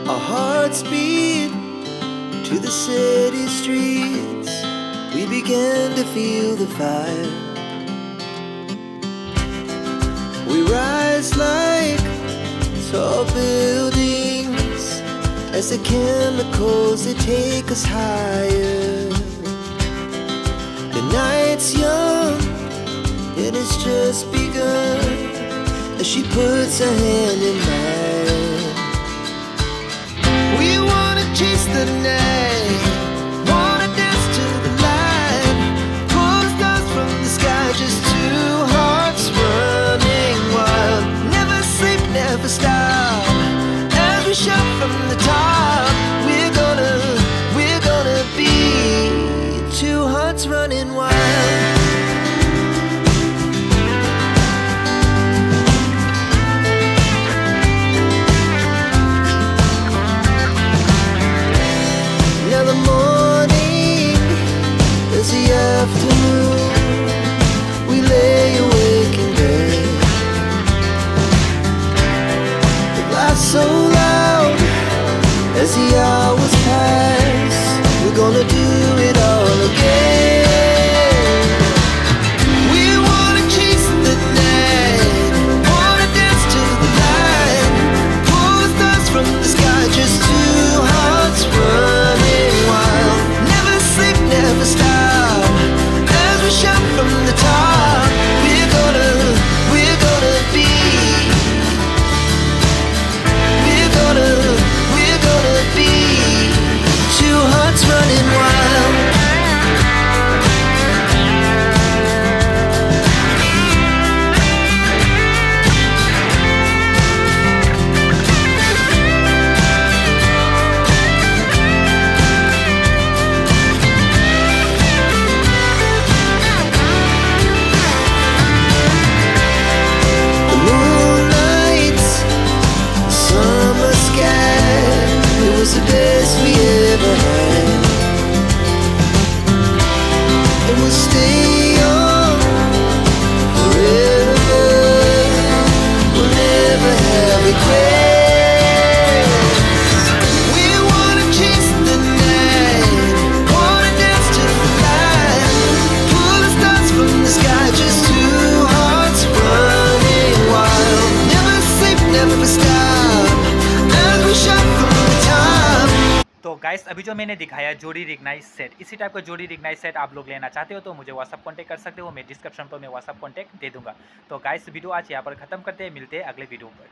Our hearts beat to the city streets. We began to feel the fire. We rise like tall buildings as the chemicals they take us higher. The night's young and it's just begun as she puts her hand in mine. We wanna chase the night, wanna dance to the light, pull the stars from the sky, just two hearts running wild. Never sleep, never stop, as we shout from the top. We're gonna be two hearts running wild. Now the morning is the afternoon. We lay awake in bed. The laughs so loud as the hours pass. We're gonna do it all again. We wanna chase the night, wanna dance to the light, pull the stars from the sky, just two hearts running wild. Never sleep, never stop, as we shout from the top. We're gonna be, we're gonna be two hearts running wild. The moonlight, summer sky, it was the best we ever had. And we'll stay young forever. We'll never have regrets. We wanna chase the night, wanna dance to the light, pull the stars from the sky, just two hearts running wild. Never sleep, never stop, as we shout from the top. तो guys अभी जो मैंने दिखाया जोड़ी रिग्नाई set, इसी type का जोड़ी रिग्नाई set आप लोग लेना चाहते हो तो मुझे व्हाट्सअप कॉन्टैक्ट कर सकते हो। मैं डिस्क्रिप्शन पर मैं व्हाट्सअप कॉन्टैक्ट दे दूंगा। तो गाइस वीडियो आज यहाँ पर खत्म करते हैं, मिलते हैं अगले वीडियो पर।